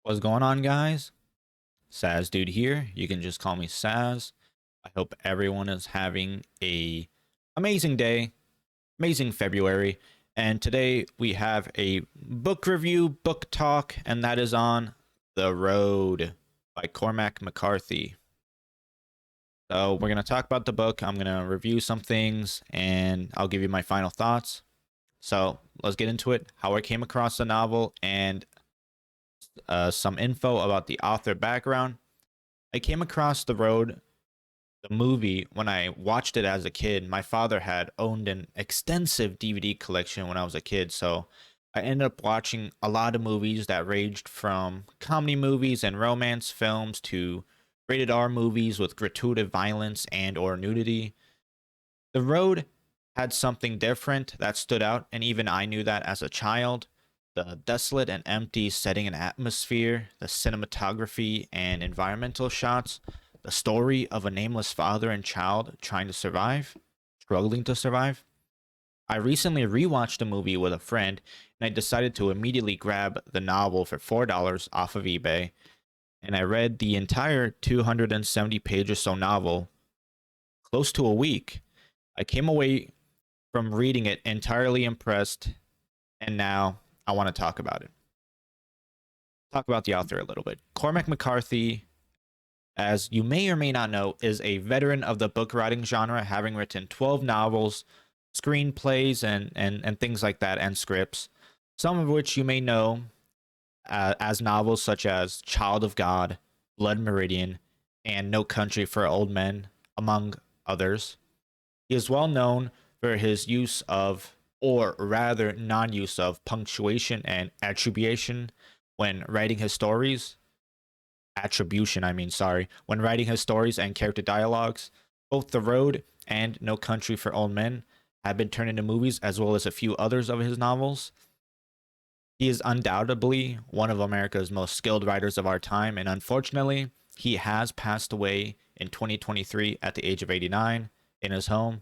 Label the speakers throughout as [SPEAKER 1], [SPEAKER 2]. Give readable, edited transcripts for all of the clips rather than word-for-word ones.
[SPEAKER 1] What's going on, guys? SasDood here. You can just call me Saz. I hope everyone is having a amazing day, amazing February. And today we have a book review, book talk, and that is on The Road by Cormac McCarthy. So we're going to talk about the book. I'm going to review some things and I'll give you my final thoughts. So let's get into it. How I came across the novel and some info about the author background. I came across the movie, when I watched it as a kid. My father had owned an extensive DVD collection when I was a kid, so I ended up watching a lot of movies that ranged from comedy movies and romance films to rated R movies with gratuitous violence and or nudity. The Road had something different that stood out, and even I knew that as a child. The desolate and empty setting and atmosphere, the cinematography and environmental shots, the story of a nameless father and child trying to survive, struggling to survive. I recently rewatched the movie with a friend, and I decided to immediately grab the novel for $4 off of eBay, and I read the entire 270 page or so novel close to a week. I came away from reading it entirely impressed, and now I want to talk about it. Talk about the author a little bit. Cormac McCarthy, as you may or may not know, is a veteran of the book writing genre, having written 12 novels, screenplays, and things like that, and scripts, some of which you may know as novels such as Child of God, Blood Meridian, and No Country for Old Men, among others. He is well known for his use of, or rather non use of, punctuation and attribution when writing his stories. Attribution, I mean, sorry. When writing his stories and character dialogues. Both The Road and No Country for Old Men have been turned into movies, as well as a few others of his novels. He is undoubtedly one of America's most skilled writers of our time, and unfortunately, he has passed away in 2023 at the age of 89 in his home.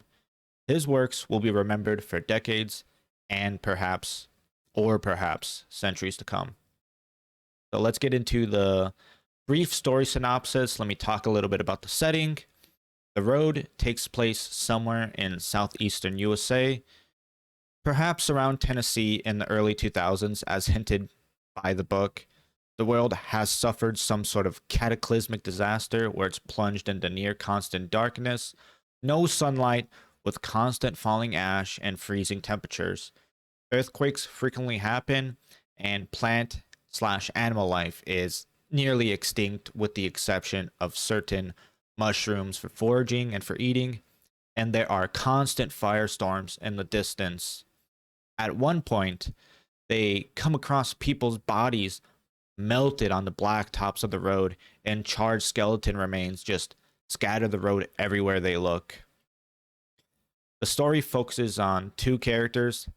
[SPEAKER 1] His works will be remembered for decades and perhaps centuries to come. So let's get into the brief story synopsis. Let me talk a little bit about the setting. The Road takes place somewhere in southeastern USA, perhaps around Tennessee in the early 2000s, as hinted by the book. The world has suffered some sort of cataclysmic disaster where it's plunged into near constant darkness, no sunlight, with constant falling ash and freezing temperatures. Earthquakes frequently happen, and plant/animal life is nearly extinct, with the exception of certain mushrooms for foraging and for eating, and there are constant firestorms in the distance. At one point, they come across people's bodies melted on the black tops of the road, and charred skeleton remains just scatter the road everywhere they look. The story focuses on two characters,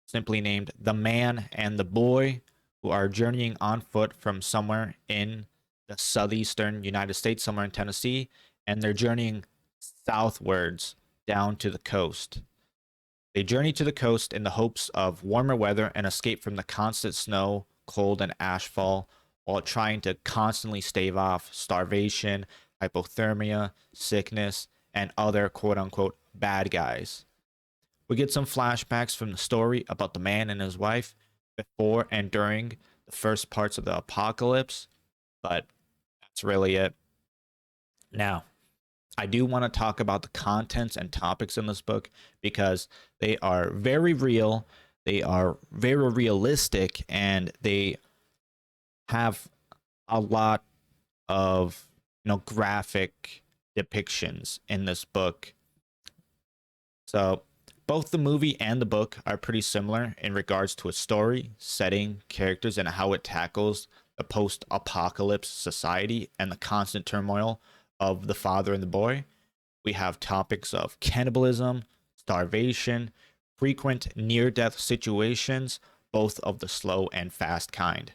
[SPEAKER 1] simply named the man and the boy, who are journeying on foot from somewhere in the southeastern United States, somewhere in Tennessee, and they're journeying southwards down to the coast. They journey to the coast in the hopes of warmer weather and escape from the constant snow, cold, and ashfall, while trying to constantly stave off starvation, hypothermia, sickness, and other quote unquote bad guys. We get some flashbacks from the story about the man and his wife before and during the first parts of the apocalypse, but that's really it. Now, I do want to talk about the contents and topics in this book because they are very real, they are very realistic, and they have a lot of graphic depictions in this book. So both the movie and the book are pretty similar in regards to its story, setting, characters, and how it tackles the post apocalypse society and the constant turmoil of the father and the boy. We have topics of cannibalism, starvation, frequent near death situations, both of the slow and fast kind,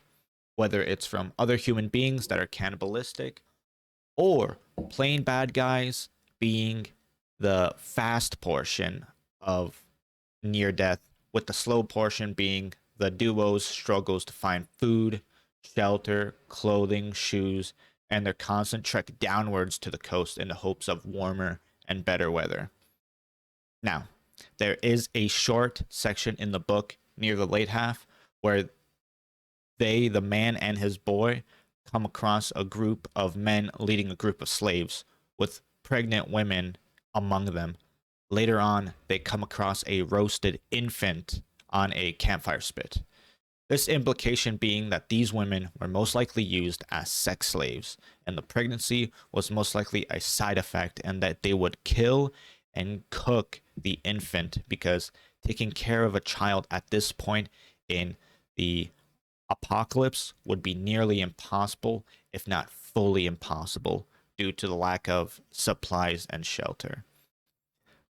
[SPEAKER 1] whether it's from other human beings that are cannibalistic or plain bad guys being the fast portion of near death, with the slow portion being the duo's struggles to find food, shelter, clothing, shoes, and their constant trek downwards to the coast in the hopes of warmer and better weather. Now, there is a short section in the book near the late half where the man and his boy, come across a group of men leading a group of slaves with pregnant women among them. Later on, they come across a roasted infant on a campfire spit. This implication being that these women were most likely used as sex slaves, and the pregnancy was most likely a side effect, and that they would kill and cook the infant because taking care of a child at this point in the apocalypse would be nearly impossible, if not fully impossible, due to the lack of supplies and shelter.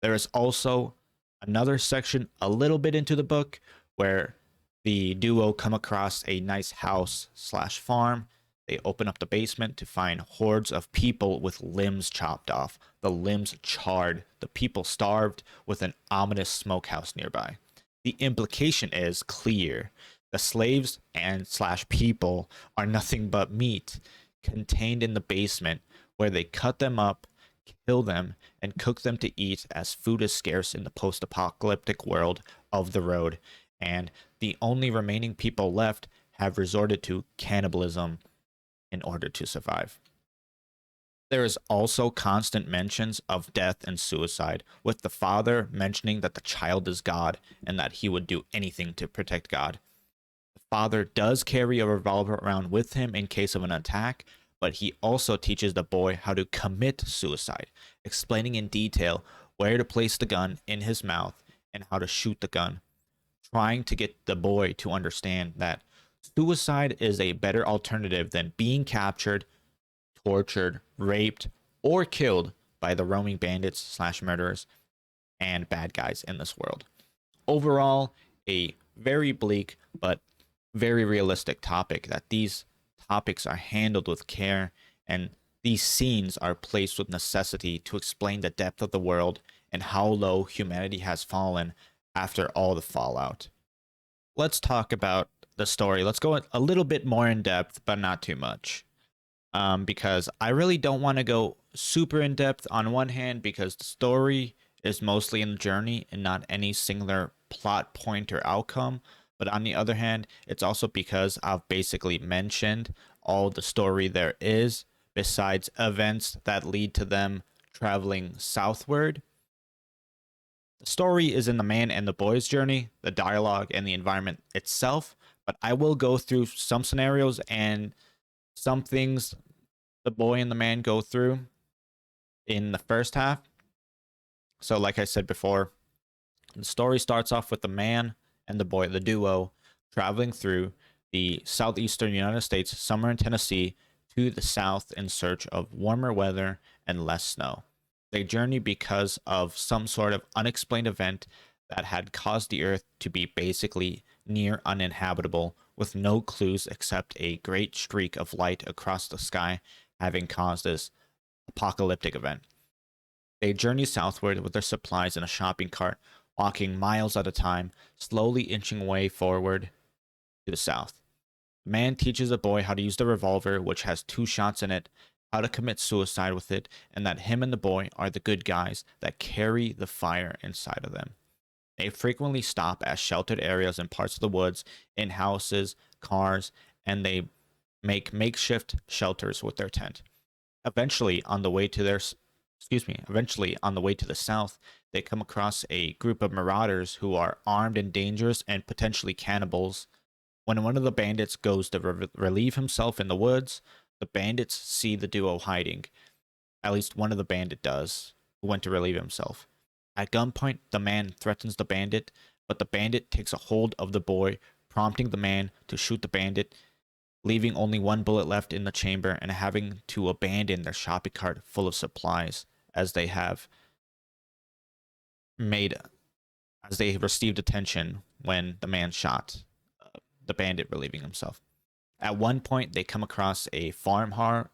[SPEAKER 1] There is also another section a little bit into the book where the duo come across a nice house slash farm. They open up the basement to find hordes of people with limbs chopped off, the limbs charred, the people starved, with an ominous smokehouse nearby. The implication is clear. The slaves and slash people are nothing but meat contained in the basement where they cut them up, kill them, and cook them to eat as food is scarce in the post-apocalyptic world of the road. And the only remaining people left have resorted to cannibalism in order to survive. There is also constant mentions of death and suicide, with the father mentioning that the child is God and that he would do anything to protect God. The father does carry a revolver around with him in case of an attack, but he also teaches the boy how to commit suicide, explaining in detail where to place the gun in his mouth and how to shoot the gun, trying to get the boy to understand that suicide is a better alternative than being captured, tortured, raped, or killed by the roaming bandits slash murderers and bad guys in this world. Overall, a very bleak but very realistic topic, that these topics are handled with care and these scenes are placed with necessity to explain the depth of the world and how low humanity has fallen after all the fallout. Let's talk about the story. Let's go a little bit more in depth, but not too much. Because I really don't want to go super in depth on one hand, because the story is mostly in the journey and not any singular plot point or outcome. But on the other hand, it's also because I've basically mentioned all the story there is, besides events that lead to them traveling southward. The story is in the man and the boy's journey, the dialogue, and the environment itself. But I will go through some scenarios and some things the boy and the man go through in the first half. So, like I said before, the story starts off with the man and the boy, the duo, traveling through the southeastern United States, somewhere in Tennessee, to the south in search of warmer weather and less snow. They journey because of some sort of unexplained event that had caused the earth to be basically near uninhabitable, with no clues except a great streak of light across the sky having caused this apocalyptic event. They journey southward with their supplies in a shopping cart, walking miles at a time, slowly inching away forward to the south. The man teaches the boy how to use the revolver, which has 2 shots in it, how to commit suicide with it, and that him and the boy are the good guys that carry the fire inside of them. They frequently stop at sheltered areas in parts of the woods, in houses, cars, and they make makeshift shelters with their tent. Eventually, on the way to the south, they come across a group of marauders who are armed and dangerous and potentially cannibals. When one of the bandits goes to relieve himself in the woods, the bandits see the duo hiding. At least one of the bandit does, who went to relieve himself. At gunpoint, the man threatens the bandit, but the bandit takes a hold of the boy, prompting the man to shoot the bandit, leaving only 1 bullet left in the chamber and having to abandon their shopping cart full of supplies as they received attention when the man shot the bandit relieving himself. At one point, they come across a farmhouse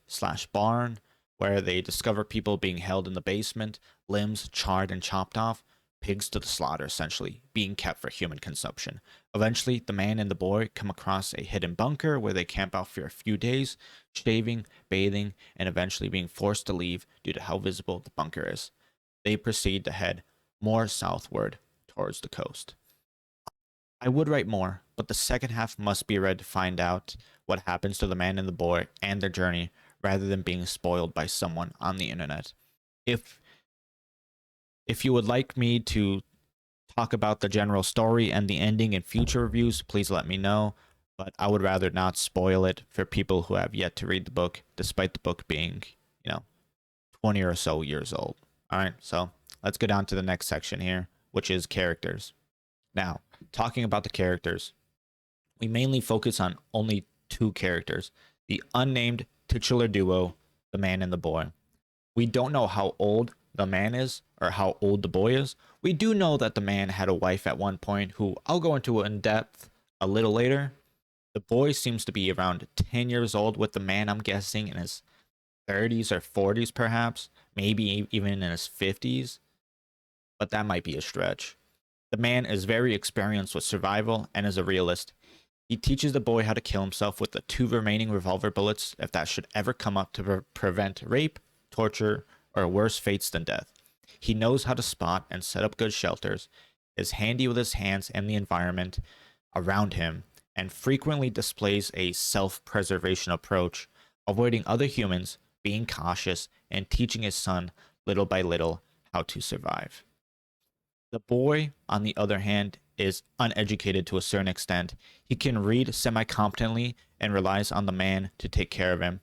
[SPEAKER 1] slash barn where they discover people being held in the basement, limbs charred and chopped off, pigs to the slaughter, essentially, being kept for human consumption. Eventually, the man and the boy come across a hidden bunker where they camp out for a few days, shaving, bathing, and eventually being forced to leave due to how visible the bunker is. They proceed to head more southward towards the coast. I would write more, but the second half must be read to find out what happens to the man and the boy and their journey rather than being spoiled by someone on the internet. If you would like me to talk about the general story and the ending in future reviews, please let me know. But I would rather not spoil it for people who have yet to read the book, despite the book being, 20 or so years old. All right, so let's go down to the next section here, which is characters. Now, talking about the characters, we mainly focus on only two characters, the unnamed titular duo, the man and the boy. We don't know how old the man is or how old the boy is. We do know that the man had a wife at one point who I'll go into in depth a little later. The boy seems to be around 10 years old, with the man, I'm guessing, in his 30s or 40s perhaps, maybe even in his 50s, but that might be a stretch. The man is very experienced with survival and is a realist. He teaches the boy how to kill himself with the 2 remaining revolver bullets if that should ever come up to prevent rape, torture, or worse fates than death. He knows how to spot and set up good shelters, is handy with his hands and the environment around him, and frequently displays a self-preservation approach, avoiding other humans, being cautious, and teaching his son little by little how to survive. The boy, on the other hand, is uneducated to a certain extent. He can read semi-competently and relies on the man to take care of him.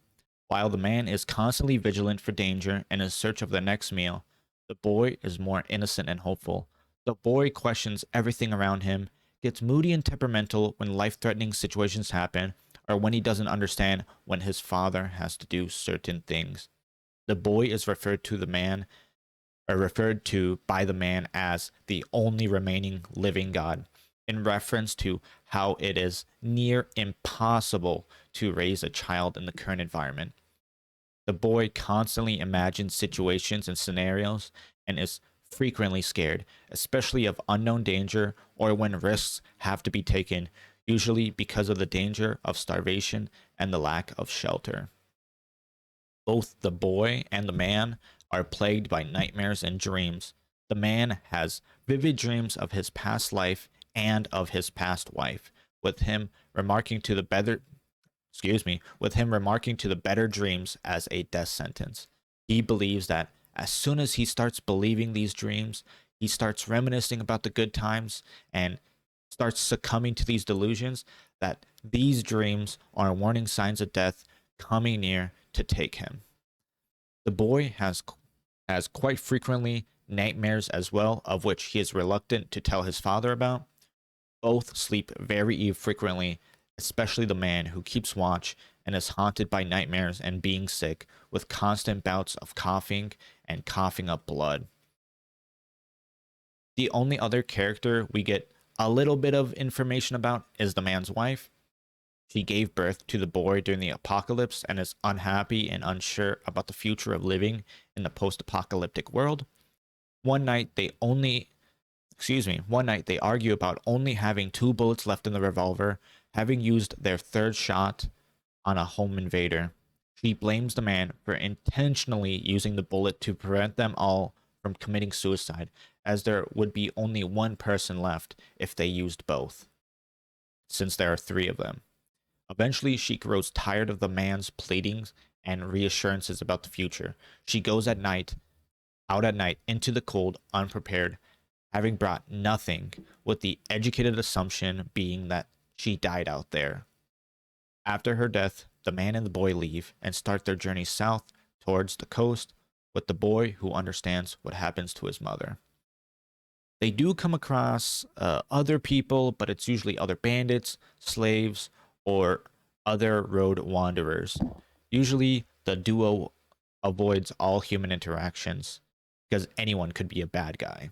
[SPEAKER 1] While the man is constantly vigilant for danger and in search of the next meal, the boy is more innocent and hopeful. The boy questions everything around him, gets moody and temperamental when life-threatening situations happen, or when he doesn't understand when his father has to do certain things. The boy is referred to by the man as the only remaining living God, in reference to how it is near impossible to raise a child in the current environment. The boy constantly imagines situations and scenarios and is frequently scared, especially of unknown danger or when risks have to be taken, usually because of the danger of starvation and the lack of shelter. Both the boy and the man are plagued by nightmares and dreams. The man has vivid dreams of his past life and of his past wife, with him remarking to the better dreams as a death sentence. He believes that as soon as he starts believing these dreams, he starts reminiscing about the good times and starts succumbing to these delusions, that these dreams are warning signs of death coming near to take him. The boy has quite frequently nightmares as well, of which he is reluctant to tell his father about. Both sleep very frequently, especially the man, who keeps watch and is haunted by nightmares and being sick, with constant bouts of coughing and coughing up blood. The only other character we get a little bit of information about is the man's wife. She gave birth to the boy during the apocalypse and is unhappy and unsure about the future of living in the post-apocalyptic world. One night they argue about only having 2 bullets left in the revolver, having used their 3rd shot on a home invader. She blames the man for intentionally using the bullet to prevent them all from committing suicide, as there would be only 1 person left if they used both, since there are 3 of them. Eventually, she grows tired of the man's pleadings and reassurances about the future. She goes out at night into the cold, unprepared, having brought nothing, with the educated assumption being that she died out there. After her death, the man and the boy leave and start their journey south towards the coast, with the boy who understands what happens to his mother. They do come across other people, but it's usually other bandits, slaves, or other road wanderers. Usually, the duo avoids all human interactions, because anyone could be a bad guy.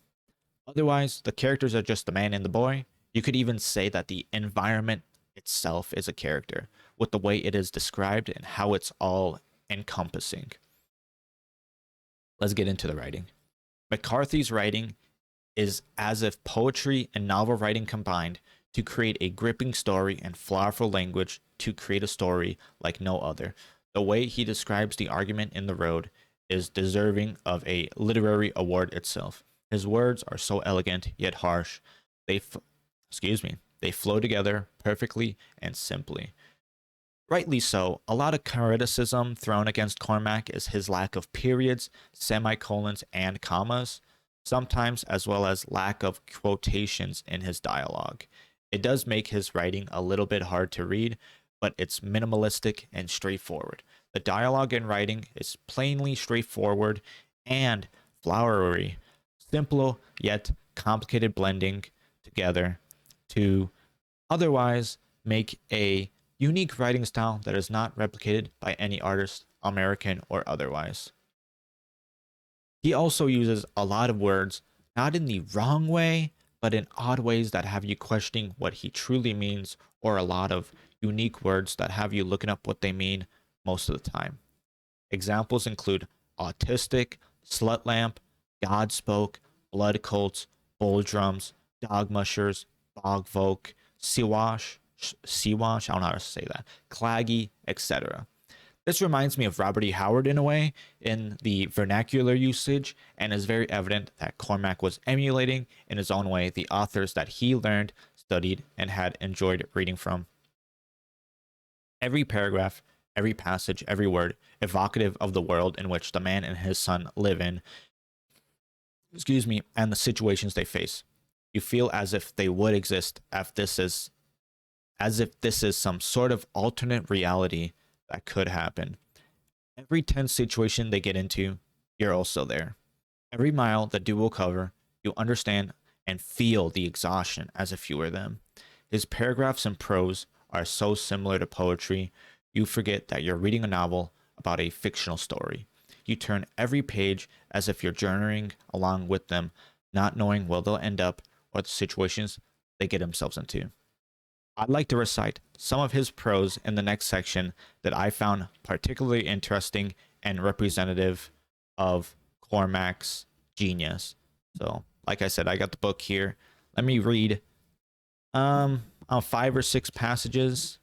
[SPEAKER 1] Otherwise, the characters are just the man and the boy. You could even say that the environment itself is a character, with the way it is described and how it's all encompassing. Let's get into the writing. McCarthy's writing is as if poetry and novel writing combined to create a gripping story and flowerful language to create a story like no other. The way he describes the argument in The Road is deserving of a literary award itself. His words are so elegant yet harsh. They, they flow together perfectly and simply. Rightly so, a lot of criticism thrown against Cormac is his lack of periods, semicolons, and commas, sometimes as well as lack of quotations in his dialogue. It does make his writing a little bit hard to read, but it's minimalistic and straightforward. The dialogue and writing is plainly straightforward and flowery, simple yet complicated blending together to otherwise make a unique writing style that is not replicated by any artist, American or otherwise. He also uses a lot of words, not in the wrong way, but in odd ways that have you questioning what he truly means, or a lot of unique words that have you looking up what they mean most of the time. Examples include autistic, slut lamp, God spoke, blood cults, bull drums, dog mushers, bog folk, Siwash, I don't know how to say that, claggy, etc. This reminds me of Robert E. Howard in a way, in the vernacular usage, and is very evident that Cormac was emulating, in his own way, the authors that he learned, studied, and had enjoyed reading from. Every paragraph, every passage, every word, evocative of the world in which the man and his son live in, and the situations they face. You feel as if they would exist as if this is some sort of alternate reality that could happen. Every tense situation they get into, you're also there. Every mile the duo cover, you understand and feel the exhaustion as if you were them. His paragraphs and prose are so similar to poetry, you forget that you're reading a novel about a fictional story. You turn every page as if you're journeying along with them, not knowing where they'll end up or the situations they get themselves into. I'd like to recite some of his prose in the next section that I found particularly interesting and representative of Cormac's genius. So, like I said, I got the book here. Let me read 5 or 6 passages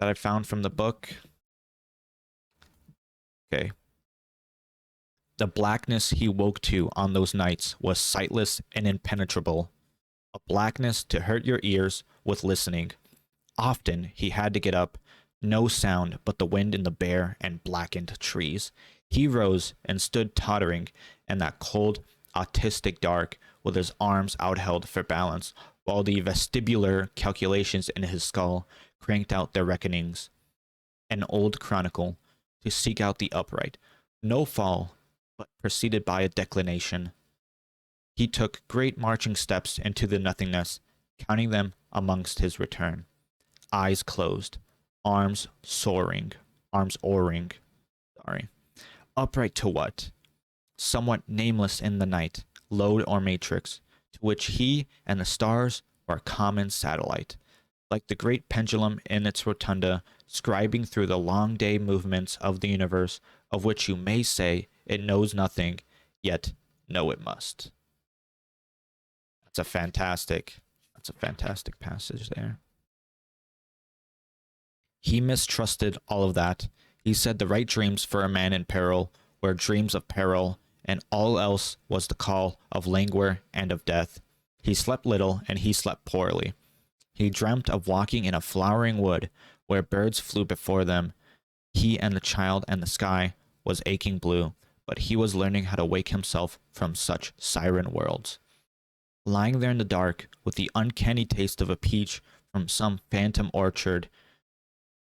[SPEAKER 1] that I found from the book. Okay. The blackness he woke to on those nights was sightless and impenetrable, a blackness to hurt your ears with listening. Often he had to get up, no sound but the wind in the bare and blackened trees. He rose and stood tottering in that cold, autistic dark with his arms outheld for balance, while the vestibular calculations in his skull cranked out their reckonings. An old chronicle to seek out the upright. No fall, but preceded by a declination. He took great marching steps into the nothingness, counting them amongst his return. Eyes closed, arms oaring. Upright to what? Somewhat nameless in the night, lode or matrix, to which he and the stars were a common satellite. Like the great pendulum in its rotunda, scribing through the long day movements of the universe, of which you may say it knows nothing, yet know it must. That's a fantastic passage there. He mistrusted all of that. He said the right dreams for a man in peril were dreams of peril, and all else was the call of languor and of death. He slept little, and he slept poorly. He dreamt of walking in a flowering wood where birds flew before them. He and the child and the sky was aching blue, but he was learning how to wake himself from such siren worlds. Lying there in the dark with the uncanny taste of a peach from some phantom orchard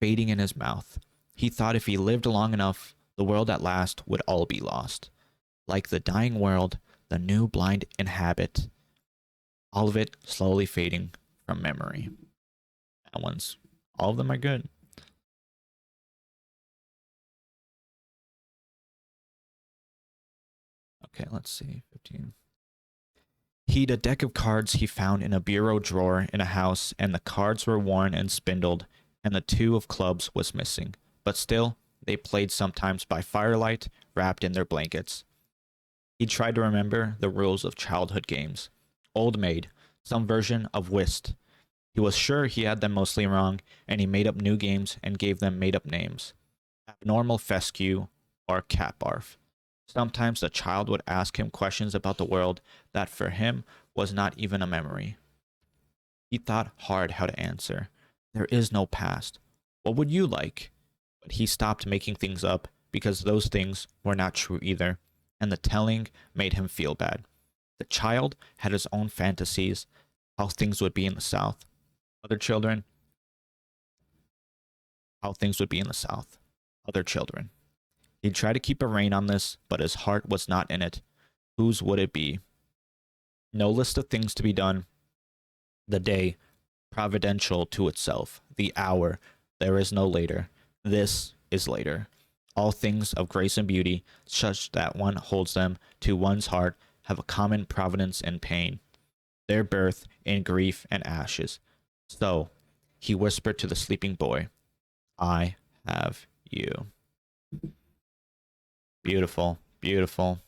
[SPEAKER 1] fading in his mouth, he thought if he lived long enough, the world at last would all be lost. Like the dying world, the new blind inhabit, all of it slowly fading from memory. All of them are good. Okay, let's see. 15. He'd a deck of cards he found in a bureau drawer in a house, and the cards were worn and spindled, and the 2 of clubs was missing. But still, they played sometimes by firelight, wrapped in their blankets. He tried to remember the rules of childhood games. Old Maid, some version of whist. He was sure he had them mostly wrong, and he made up new games and gave them made up names. Abnormal fescue or cat barf. Sometimes the child would ask him questions about the world that for him was not even a memory. He thought hard how to answer. There is no past. What would you like? But he stopped making things up because those things were not true either, and the telling made him feel bad. The child had his own fantasies, how things would be in the South. Other children, how things would be in the South. Other children. He tried to keep a rein on this, but his heart was not in it. Whose would it be? No list of things to be done. The day, providential to itself. The hour, there is no later. This is later. All things of grace and beauty, such that one holds them to one's heart, have a common providence and pain. Their birth in grief and ashes. So, he whispered to the sleeping boy, I have you. Beautiful, beautiful.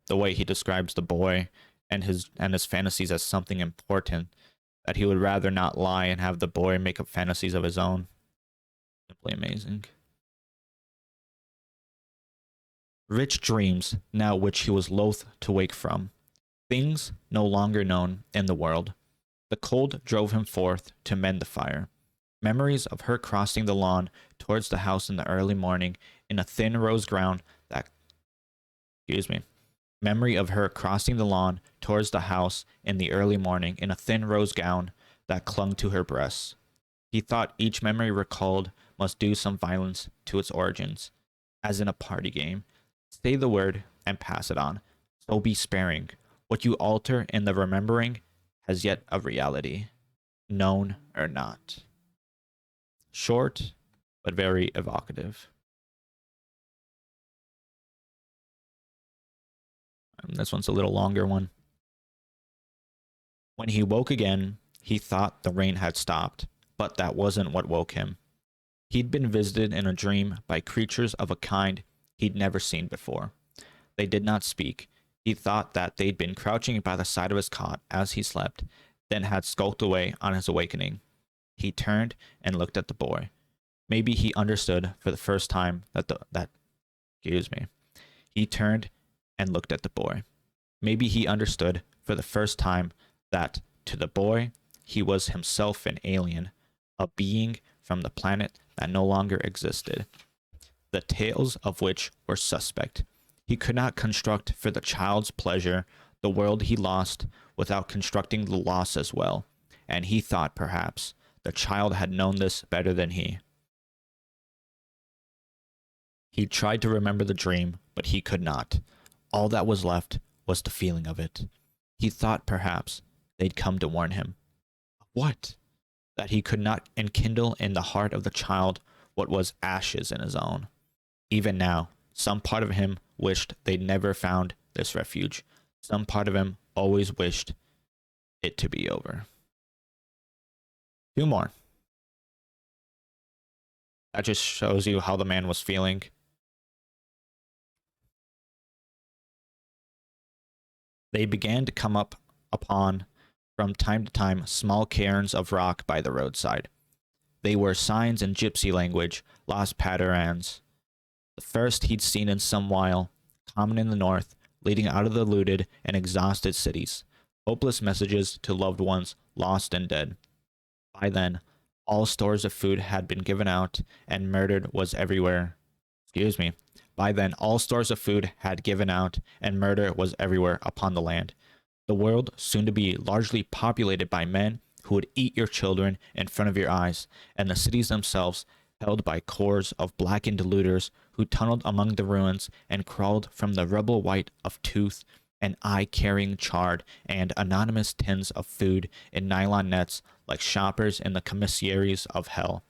[SPEAKER 1] The way he describes the boy and his fantasies as something important, that he would rather not lie and have the boy make up fantasies of his own. Simply amazing. Rich dreams, now which he was loath to wake from. Things no longer known in the world. The cold drove him forth to mend the fire. Memories of her crossing the lawn towards the house in the early morning in a thin rose gown that... Memory of her crossing the lawn towards the house in the early morning in a thin rose gown that clung to her breasts. He thought each memory recalled must do some violence to its origins, as in a party game. Say the word and pass it on. So be sparing. What you alter in the remembering has yet a reality, known or not. Short, but very evocative. This one's a little longer one. When he woke again, he thought the rain had stopped, but that wasn't what woke him. He'd been visited in a dream by creatures of a kind he'd never seen before. They did not speak. He thought that they'd been crouching by the side of his cot as he slept, then had skulked away on his awakening. He turned and looked at the boy. Maybe he understood for the first time He turned and looked at the boy. Maybe he understood for the first time that, to the boy, he was himself an alien, a being from the planet that no longer existed, the tales of which were suspect. He could not construct for the child's pleasure the world he lost without constructing the loss as well, and he thought, perhaps, the child had known this better than he. He tried to remember the dream, but he could not. All that was left was the feeling of it. He thought, perhaps, they'd come to warn him. What? That he could not enkindle in the heart of the child what was ashes in his own. Even now, some part of him wished they'd never found this refuge. Some part of him always wished it to be over. Two more. That just shows you how the man was feeling. They began to come up upon, from time to time, small cairns of rock by the roadside. They were signs in gypsy language, Las Paterans. The first he'd seen in some while, common in the north, leading out of the looted and exhausted cities. Hopeless messages to loved ones lost and dead. By then, all stores of food had been given out, and murder was everywhere. By then, all stores of food had given out, and murder was everywhere upon the land. The world, soon to be largely populated by men who would eat your children in front of your eyes, and the cities themselves held by corps of blackened looters who tunneled among the ruins and crawled from the rubble white of tooth and eye-carrying charred and anonymous tins of food in nylon nets like shoppers in the commissaries of hell.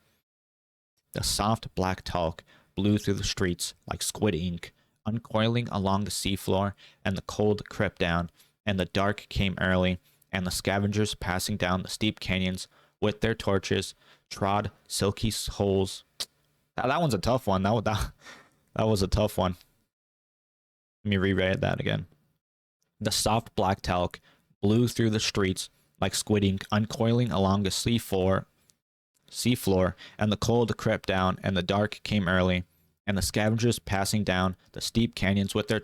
[SPEAKER 1] The soft black talc blew through the streets like squid ink, uncoiling along the seafloor, and the cold crept down, and the dark came early, and the scavengers passing down the steep canyons with their torches trod silky holes. That one's a tough one. That was a tough one. Let me reread that again. The soft black talc blew through the streets like squid ink uncoiling along the seafloor, and the cold crept down, and the dark came early, and the scavengers passing down the steep canyons with their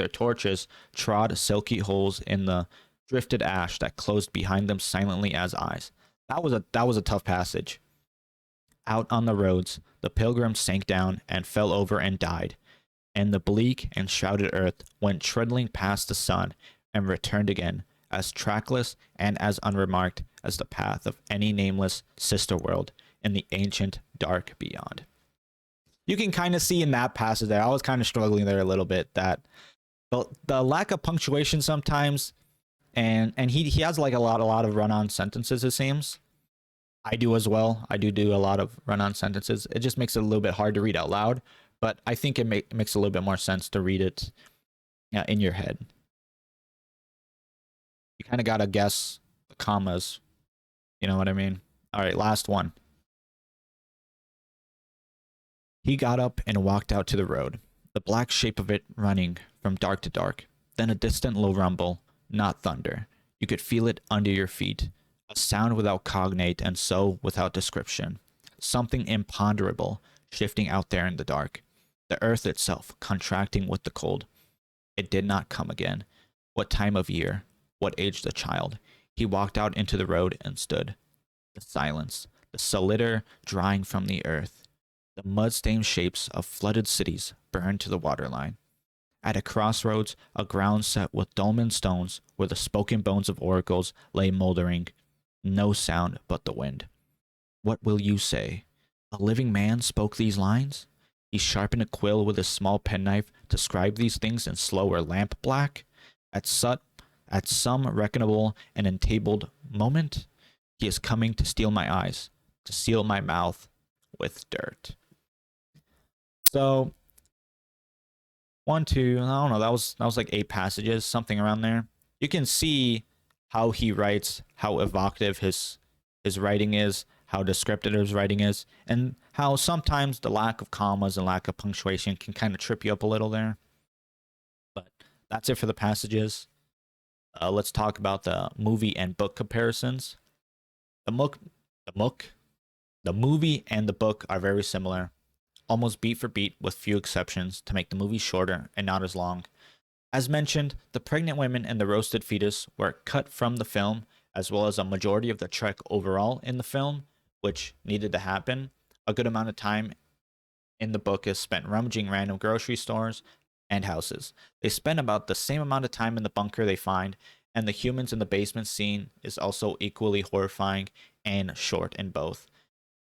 [SPEAKER 1] torches trod silky holes in the drifted ash that closed behind them silently as eyes. That was a tough passage. Out on the roads, the pilgrims sank down and fell over and died, and the bleak and shrouded earth went treadling past the sun and returned again, as trackless and as unremarked as the path of any nameless sister world in the ancient dark beyond. You can kind of see in that passage there, I was kind of struggling there a little bit, that the lack of punctuation sometimes, and he has like a lot of run-on sentences, it seems. I do as well. I do a lot of run-on sentences. It just makes it a little bit hard to read out loud, but I think it makes a little bit more sense to read it in your head. You kind of got to guess the commas. You know what I mean? All right, last one. He got up and walked out to the road, the black shape of it running from dark to dark. Then a distant low rumble, not thunder. You could feel it under your feet, a sound without cognate and so without description. Something imponderable shifting out there in the dark. The earth itself contracting with the cold. It did not come again. What time of year? What age the child? He walked out into the road and stood. The silence, the solider drying from the earth. The mud-stained shapes of flooded cities burned to the waterline. At a crossroads, a ground set with dolmen stones where the spoken bones of oracles lay moldering. No sound but the wind. What will you say? A living man spoke these lines? He sharpened a quill with his small penknife to scribe these things in slower lamp black? At some reckonable and entabled moment, he is coming to steal my eyes, to seal my mouth with dirt. So, 1, 2, I don't know, that was like 8 passages, something around there. You can see how he writes, how evocative his writing is, how descriptive his writing is, and how sometimes the lack of commas and lack of punctuation can kind of trip you up a little there. But that's it for the passages. Let's talk about the movie and book comparisons. The movie and the book are very similar, almost beat for beat with few exceptions to make the movie shorter and not as long. As mentioned, the pregnant women and the roasted fetus were cut from the film, as well as a majority of the trek overall in the film, which needed to happen. A good amount of time in the book is spent rummaging random grocery stores and houses. They spend about the same amount of time in the bunker they find, and the humans in the basement scene is also equally horrifying and short in both.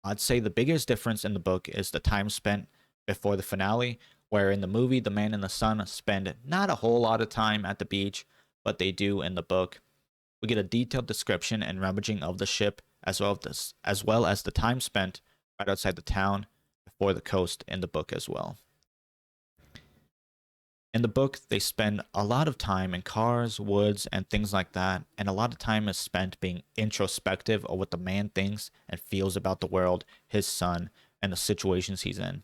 [SPEAKER 1] I'd say the biggest difference in the book is the time spent before the finale, where in the movie the man and the son spend not a whole lot of time at the beach, but they do in the book. We get a detailed description and rummaging of the ship, as well as the time spent right outside the town before the coast in the book as well. In the book, they spend a lot of time in cars, woods, and things like that, and a lot of time is spent being introspective of what the man thinks and feels about the world, his son, and the situations he's in.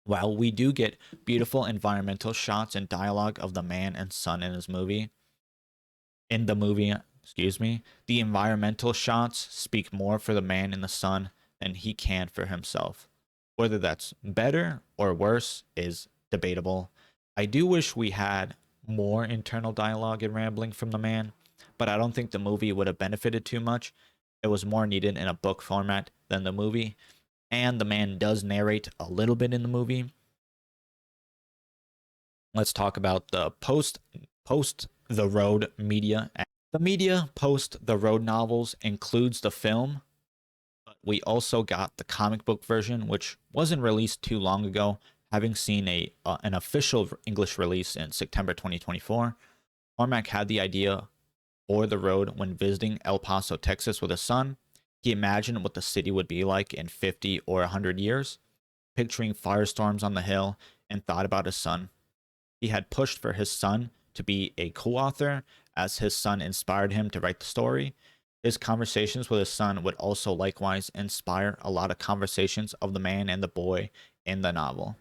[SPEAKER 1] While we do get beautiful environmental shots and dialogue of the man and son in the movie, the environmental shots speak more for the man and the son than he can for himself. Whether that's better or worse is debatable. I do wish we had more internal dialogue and rambling from the man, but I don't think the movie would have benefited too much. It was more needed in a book format than the movie, and the man does narrate a little bit in the movie. Let's talk about the post the road media. The media post the road novels includes the film, but we also got the comic book version, which wasn't released too long ago, having seen an official English release in September 2024. Cormac had the idea for the road when visiting El Paso, Texas with his son. He imagined what the city would be like in 50 or 100 years, picturing firestorms on the hill, and thought about his son. He had pushed for his son to be a co-author, as his son inspired him to write the story. His conversations with his son would also likewise inspire a lot of conversations of the man and the boy in the novel.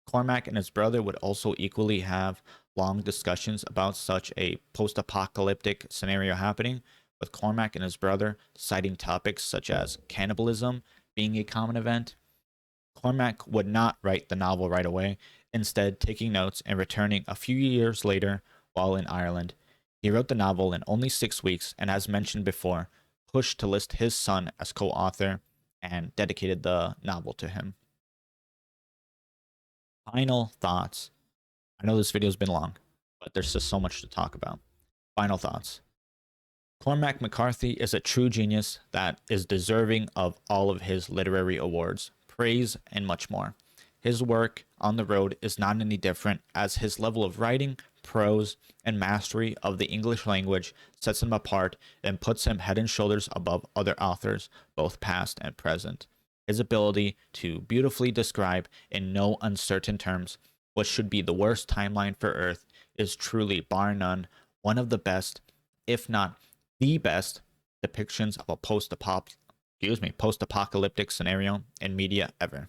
[SPEAKER 1] Cormac and his brother would also equally have long discussions about such a post-apocalyptic scenario happening, with Cormac and his brother citing topics such as cannibalism being a common event. Cormac would not write the novel right away, instead taking notes and returning a few years later while in Ireland. He wrote the novel in only 6 weeks and, as mentioned before, pushed to list his son as co-author and dedicated the novel to him. Final thoughts. I know this video's been long, but there's just so much to talk about. Final thoughts. Cormac McCarthy is a true genius that is deserving of all of his literary awards, praise, and much more. His work on the road is not any different, as his level of writing, prose, and mastery of the English language sets him apart and puts him head and shoulders above other authors, both past and present. His ability to beautifully describe in no uncertain terms what should be the worst timeline for Earth is truly, bar none, one of the best, if not the best, depictions of a post-apocalyptic scenario in media ever.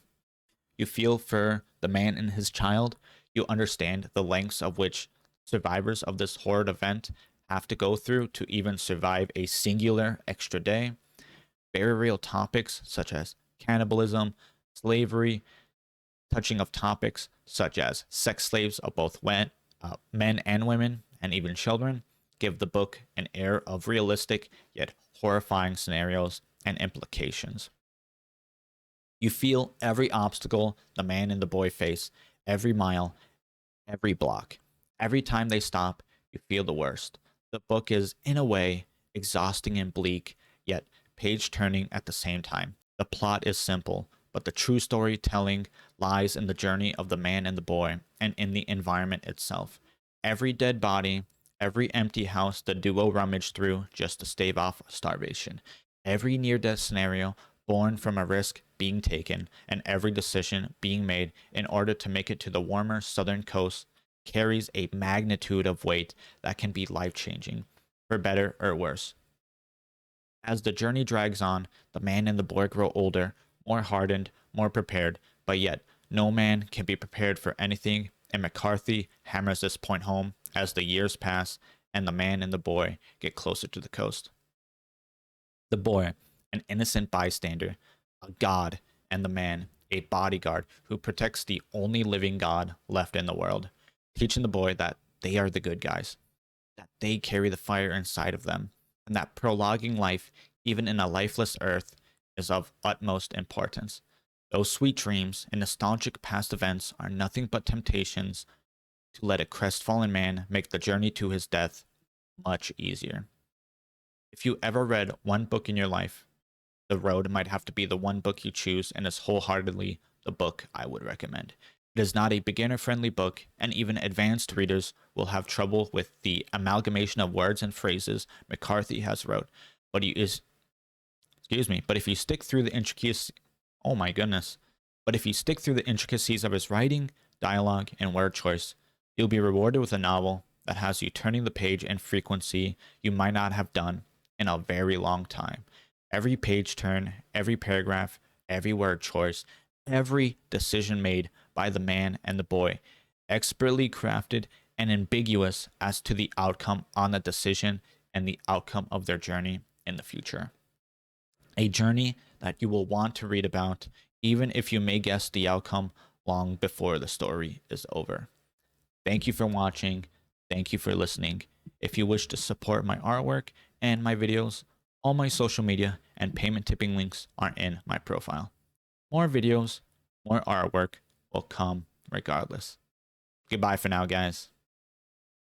[SPEAKER 1] You feel for the man and his child. You understand the lengths of which survivors of this horrid event have to go through to even survive a singular extra day. Very real topics such as cannibalism, slavery, touching of topics such as sex slaves of both men and women, and even children, give the book an air of realistic yet horrifying scenarios and implications. You feel every obstacle the man and the boy face, every mile, every block. Every time they stop, you feel the worst. The book is, in a way, exhausting and bleak, yet page-turning at the same time. The plot is simple, but the true storytelling lies in the journey of the man and the boy, and in the environment itself. Every dead body, every empty house the duo rummaged through just to stave off starvation. Every near-death scenario born from a risk being taken, and every decision being made in order to make it to the warmer southern coast carries a magnitude of weight that can be life-changing, for better or worse. As the journey drags on, the man and the boy grow older, more hardened, more prepared, but yet no man can be prepared for anything, and McCarthy hammers this point home as the years pass and the man and the boy get closer to the coast. The boy, an innocent bystander, a god, and the man, a bodyguard who protects the only living god left in the world, teaching the boy that they are the good guys, that they carry the fire inside of them, and that prolonging life, even in a lifeless earth, is of utmost importance. Those sweet dreams and nostalgic past events are nothing but temptations to let a crestfallen man make the journey to his death much easier. If you ever read one book in your life, The Road might have to be the one book you choose, and is wholeheartedly the book I would recommend. It is not a beginner-friendly book, and even advanced readers will have trouble with the amalgamation of words and phrases McCarthy has wrote. But if you stick through the intricacies, But if you stick through the intricacies of his writing, dialogue, and word choice, you'll be rewarded with a novel that has you turning the page in frequency you might not have done in a very long time. Every page turn, every paragraph, every word choice, every decision made by the man and the boy, expertly crafted and ambiguous as to the outcome on the decision and the outcome of their journey in the future. A journey that you will want to read about, even if you may guess the outcome long before the story is over. Thank you for watching. Thank you for listening. If you wish to support my artwork and my videos, all my social media and payment tipping links are in my profile. More videos, more artwork will come regardless. Goodbye for now, guys.